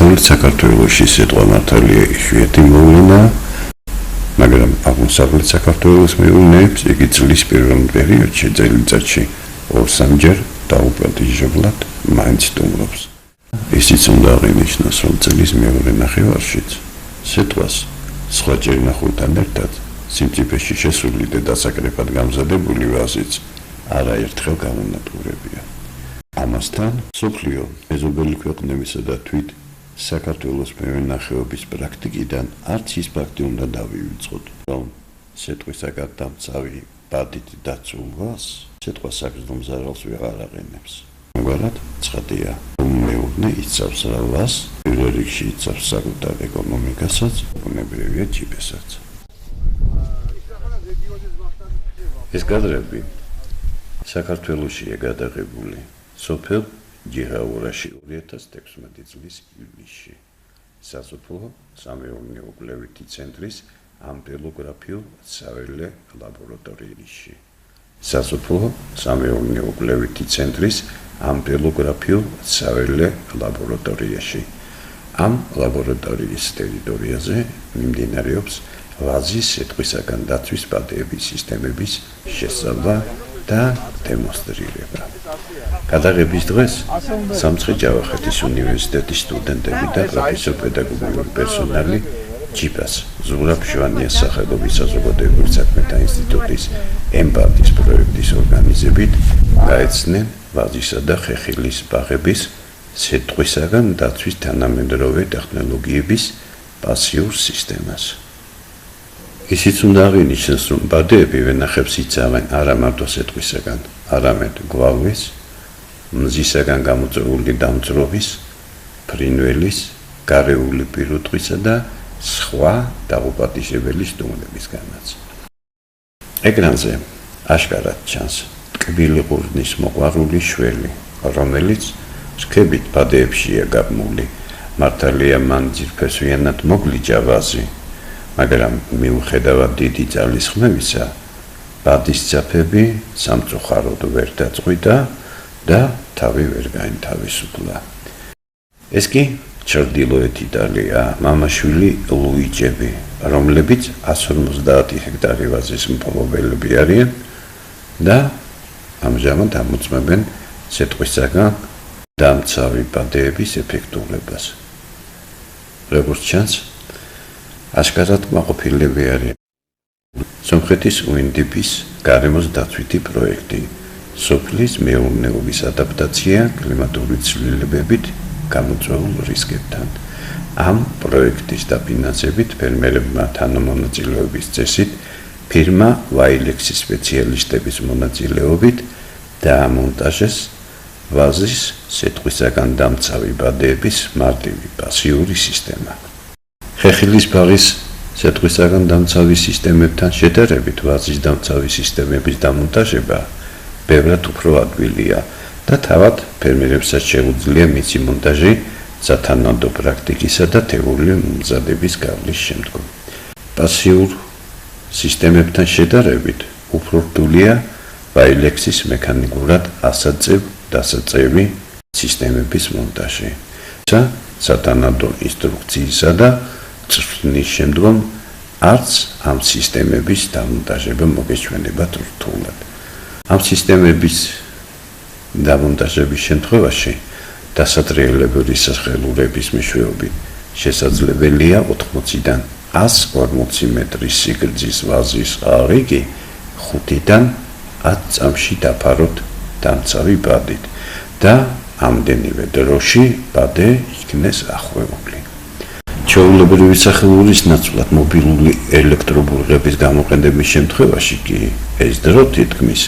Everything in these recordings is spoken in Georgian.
აღმოსავლეთ საქართველოში სიტყვა მართალია იშვიათი მოვლენა, მაგრამ აღმოსავლეთ საქართველოს მეურნეებს იგი წლის პირველ პერიოდში წელიწადში 2-3ჯერ დაუპატიჟებლად მაინც სტუმრობს. ისიც უნდა აღინიშნოს, რომ წლის მეორე ნახევარშიც სიტყვას სხვა ჭერნახულთან ერთად სიმწიფეში შესული და დასაკრეფად გამზადებული ვაზიც არაერთხელ გამონატყურებია. ამასთან, მსოფლიო მეზობელი ქვეყნებისა და თვით საქართველოს მეურნეობის პრაქტიკიდან არც ის ფაქტი უნდა დავივიწყოთ, რომ სიტყვისაგან დამცავი ბადით დაცულ ვაზს სიტყვა საგრძნო მზარალს ვეღარ აყენებს. ამგვარად, ცხადია, რომ მეურნე იცავს რა ვაზს, პირველ რიგში იცავს საკუთარ ეკონომიკასაც, ბუნებრივია ჯიბესაც. ეს კადრები საქართველოშია გადაღებული სოფელ ჯიღაურაში 2016 წლის ივლისში. სასოფლო სამეურნეო კვლევითი ცენტრის ამპელოგრაფიულ საველე ლაბორატორიაში. სასოფლო სამეურნეო კვლევითი ცენტრის ამპელოგრაფიულ საველე ლაბორატორიაში. ამ ლაბორატორიის ტერიტორიაზე მიმდინარეობს ვაზის სიტყვისაგან დაცვის პატეების სისტემების შესწავლა და დემონსტრირება. გადაღების დღეს სამცხე-ჯავახეთის უნივერსიტეტის სტუდენტები და პროფესორ-პედაგოგიური პერსონალი ჯიპას ზურაბ შვანიას სახელობის საზოგადოებრივი საქმეთა ინსტიტუტის ემპათიის პროექტის ორგანიზებით გაეცნენ ვაზისა და ხეხილის ბაღების სიტყვისაგან დაცვის თანამედროვე ტექნოლოგიების პასიურ სისტემას. ისიც უნდა აღინიშნოს, რომ ბადეები ვენახებს იცავენ არა მარტო სიტყვისაგან, არამედ გვალვის, მზისაგან გამოწვეული დამწრობის, ფრინველის, გარეული პირუტყვისა და სხვა დაუპატიჟებელი სტუმრებისგანაც. ეკრანზე აშკარად ჩანს ტკბილი ყურძნის მოყვარული შველი, რომელიც რქებით ბადეებშია გაბმული. მართალია მან ძირფესვიანად მოგლიჯა ვაზი, მაგრამ მიუხედავად დიდი ძალისხმევისა, ბადის ძაფები სამწუხაროდ ვერ დაწყვიტა და თავი ვერ გაინთავისუფლა. ეს კი ჩრდილოეთ იტალია, მამაშვილი ლუიჯები, რომლებიც 150 ჰექტარი ვაზის მფლობელები არიან და ამჟამად ამოწმებენ სიტყვისაგან დამცავი ბადეების ეფექტურობას. როგორც ჩანს, აშკარად კმაყოფილები არიან სომხეთის UNDP-ის გარემოს დაცვითი პროექტი, სოფლის მეურნეობის ადაპტაცია კლიმატური ცვლილებებით გამოწვეულ რისკებთან. ამ პროექტის დაფინანსებით ფერმერებმა თანამონაწილეობის წესით ფირმა ვაილექსის სპეციალისტების მონაწილეობით დაამონტაჟეს ვაზის სიტყვისაგან დამცავი ბადეების მარტივი პასიური სისტემა. ხეხილის ბაღის სიტყვისაგან დამცავი სისტემებთან შედარებით ვაზის დამცავი სისტემების დამონტაჟება ბევრად უფრო ადვილია და თავად ფერმერებსაც შეუძლია მისი მონტაჟი სათანადო პრაქტიკისა და თეორიული მომზადების გავლის შემდგომ. პასიურ სისტემებთან შედარებით უფრო რთულია ვაილექსის მექანიკურად დასაწევი სისტემების მონტაჟი. სათანადო ინსტრუქციისა და წვნის შემდგომ არც ამ სისტემების დამონტაჟება მოგეჩვენება რთულად. ამ სისტემების დამონტაჟების შემთხვევაში დასატრიალებების სახელურების მეშვეობით შესაძლებელია 80-დან 140 მეტრის სიგრძის ვაზის აღიგი 5-დან 10 წამში დაფაროთ დამცავი ბადით და ამდენივე დროში ბადე იქნეს ახვეული. ჩვეულებრივი სახელურის ნაცვლად მობილური ელექტრობურღების გამოყენების შემთხვევაში კი ეს დრო თითქმის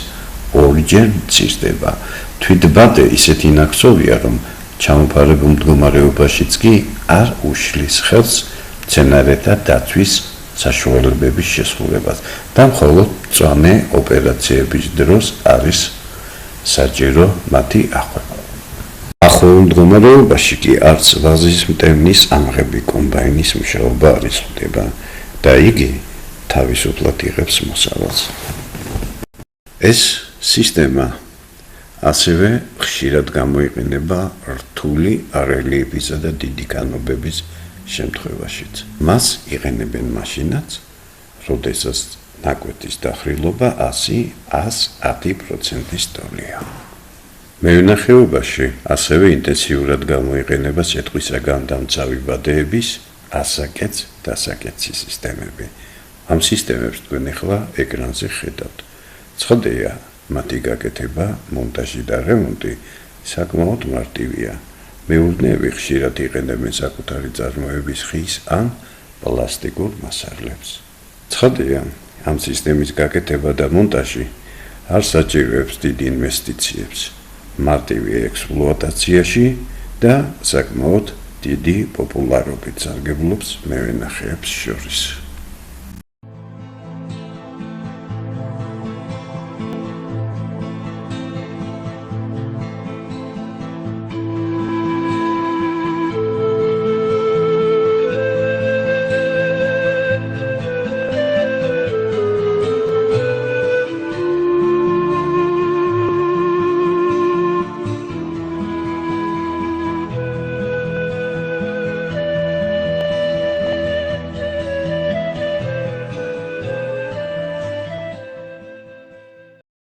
2-ჯერ მცირდება. თვითბადე ისეთი ნაკსოვია, რომ ჩამოფარებულ მდგომარეობაშიც კი არ უშლის ხელს მცენარეთა დაცვის საშუალებების შესრულებას და მხოლოდ მწვანე ოპერაციების დროს არის საჭირო მათი ახვევა. ახლო მდგომარეობაში კი არც ვაზის მტევნის ამღები კომბაინის მუშაობა არ იზრდება და იგი თავისუფლად იღებს მოსავალს. ეს სისტემა ასევე ხშირად გამოიყენება რთული რელიეფისა და დიდი ქანობების შემთხვევაშიც. მას იყენებენ მაშინაც, როდესაც ნაკვეთის დახრილობა 100-110%-ის ტოლია. მეუნახეობაში ასევე ინტენსიურად გამოიყენება სიტყვისაგან დამცავი ბადეების ასაკეც დასაკეცი სისტემები. ამ სისტემებს თქვენ ახლა ეკრანზე ხედავთ. ცხადია, მათი გაკეთება, მონტაჟი და რემონტი საკმაოდ მარტივია. მეურნეები ხშირად იყენებენ საკუთარი წარმოების ხის ან პლასტიკურ მასალებს. ცხადია, ამ სისტემის გაკეთება და მონტაჟი არ საჭიროებს დიდ ინვესტიციებს. მარტივი ექსპლუატაციაში და საკმაოდ დიდი პოპულარობით სარგებლობს მევენახეებს შორის.